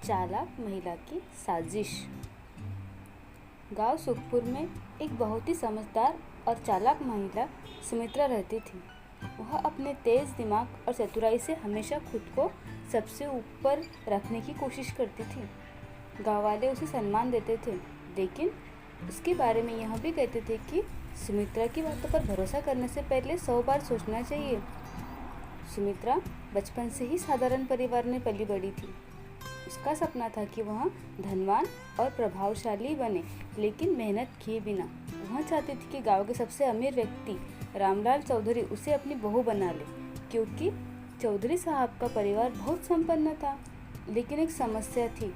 चालाक महिला की साजिश। गांव सुखपुर में एक बहुत ही समझदार और चालाक महिला सुमित्रा रहती थी। वह अपने तेज दिमाग और चतुराई से हमेशा खुद को सबसे ऊपर रखने की कोशिश करती थी। गांव वाले उसे सम्मान देते थे, लेकिन उसके बारे में यह भी कहते थे कि सुमित्रा की बातों पर भरोसा करने से पहले 100 बार सोचना चाहिए। सुमित्रा बचपन से ही साधारण परिवार में पली बड़ी थी। उसका सपना था कि वह धनवान और प्रभावशाली बने, लेकिन मेहनत किए बिना। वह चाहती थी कि गांव के सबसे अमीर व्यक्ति रामलाल चौधरी उसे अपनी बहू बना ले, क्योंकि चौधरी साहब का परिवार बहुत संपन्न था। लेकिन एक समस्या थी।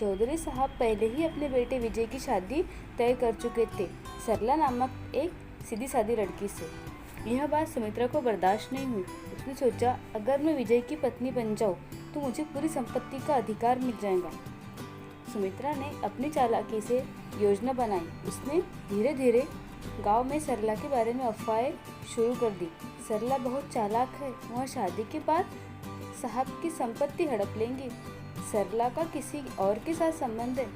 चौधरी साहब पहले ही अपने बेटे विजय की शादी तय कर चुके थे, सरला नामक एक सीधी सादी लड़की से। यह बात सुमित्रा को बर्दाश्त नहीं हुई। उसने सोचा, अगर मैं विजय की पत्नी बन जाऊं तो मुझे पूरी संपत्ति का अधिकार मिल जाएगा। सुमित्रा ने अपनी चालाकी से योजना बनाई। उसने धीरे धीरे गांव में सरला के बारे में अफवाहें शुरू कर दी। सरला बहुत चालाक है, वह शादी के बाद साहब की संपत्ति हड़प लेंगी। सरला का किसी और के साथ संबंध है।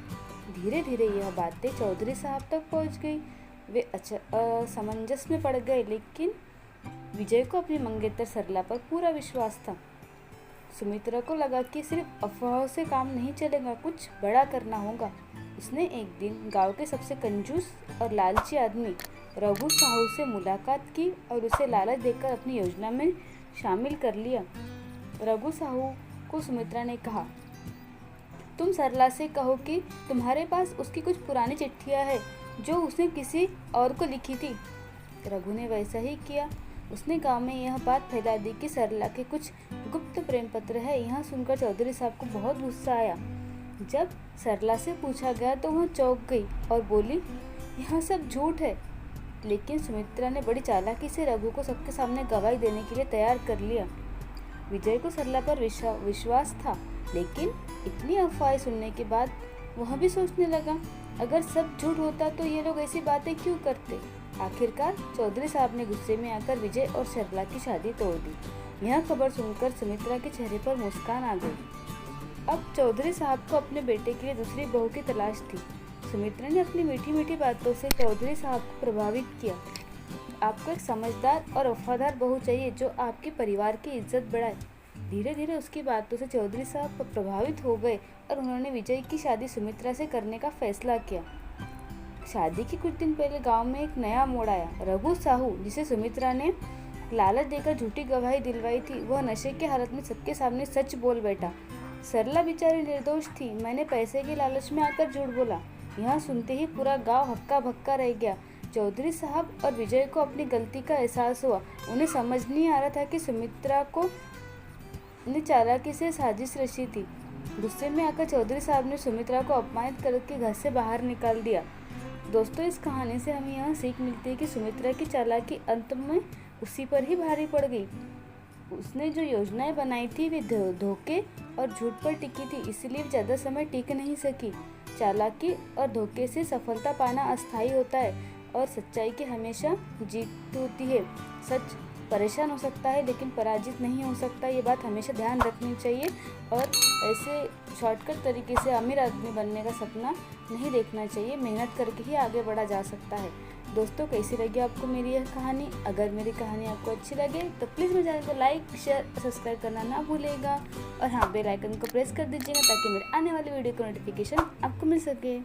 धीरे धीरे यह बातें चौधरी साहब तक पहुंच गई। वे असमंजस में पड़ गए, लेकिन विजय को अपनी मंगेतर सरला पर पूरा विश्वास था। सुमित्रा को लगा कि सिर्फ अफवाहों से काम नहीं चलेगा, कुछ बड़ा करना होगा। उसने एक दिन गांव के सबसे कंजूस और लालची आदमी रघु साहू से मुलाकात की और उसे लालच देकर अपनी योजना में शामिल कर लिया। रघु साहू को सुमित्रा ने कहा, तुम सरला से कहो कि तुम्हारे पास उसकी कुछ पुरानी चिट्ठियां हैं जो उसने किसी और को लिखी थी। रघु ने वैसा ही किया। उसने गांव में यह बात फैला दी कि सरला के कुछ गुप्त प्रेम पत्र है। यह सुनकर चौधरी साहब को बहुत गुस्सा आया। जब सरला से पूछा गया तो वह चौंक गई और बोली, यह सब झूठ है। लेकिन सुमित्रा ने बड़ी चालाकी से रघु को सबके सामने गवाही देने के लिए तैयार कर लिया। विजय को सरला पर विश्वास था, लेकिन इतनी अफवाहें सुनने के बाद वह भी सोचने लगा, अगर सब झूठ होता तो ये लोग ऐसी बातें क्यों करते। आखिरकार चौधरी साहब ने गुस्से में आकर विजय और सरला की शादी तोड़ दी। यह खबर सुनकर सुमित्रा के चेहरे पर मुस्कान आ गई। अब चौधरी साहब को अपने बेटे के लिए दूसरी बहू की तलाश थी। सुमित्रा ने अपनी मीठी मीठी बातों से चौधरी साहब को प्रभावित किया। आपको एक समझदार और वफादार बहू चाहिए जो आपके परिवार की इज्जत बढ़ाए। धीरे धीरे उसकी बातों से चौधरी साहब प्रभावित हो गए और उन्होंने विजय की शादी सुमित्रा से करने का फैसला किया। शादी के कुछ दिन पहले गांव में एक नया मोड़ आया। रघु साहू, जिसे सुमित्रा ने लालच देकर झूठी गवाही दिलवाई थी, वह नशे के हालत में सबके सामने सच बोल बैठा। सरला बेचारी निर्दोष थी, मैंने पैसे के लालच में आकर झूठ बोला। यह सुनते ही पूरा गांव हक्का भक्का रह गया। चौधरी साहब और विजय को अपनी गलती का एहसास हुआ। उन्हें समझ नहीं आ रहा था कि सुमित्रा को ने चालाकी से साजिश रची थी। गुस्से में आकर चौधरी साहब ने सुमित्रा को अपमानित करके घर से बाहर निकाल दिया। दोस्तों, इस कहानी से हमें यह सीख मिलती है कि सुमित्रा की चालाकी अंत में उसी पर ही भारी पड़ गई। उसने जो योजनाएं बनाई थी वे धोखे और झूठ पर टिकी थी, इसलिए ज़्यादा समय टिक नहीं सकी। चालाकी और धोखे से सफलता पाना अस्थायी होता है और सच्चाई की हमेशा जीत होती है। सच परेशान हो सकता है, लेकिन पराजित नहीं हो सकता। ये बात हमेशा ध्यान रखनी चाहिए और ऐसे शॉर्टकट तरीके से अमीर आदमी बनने का सपना नहीं देखना चाहिए। मेहनत करके ही आगे बढ़ा जा सकता है। दोस्तों, कैसी लगी आपको मेरी यह कहानी? अगर मेरी कहानी आपको अच्छी लगे तो प्लीज़ मेरे चैनल को लाइक, शेयर और सब्सक्राइब करना ना भूलिएगा। और हाँ, बेल आइकन को प्रेस कर दीजिएगा ताकि मेरे आने वाले वीडियो का नोटिफिकेशन आपको मिल सके।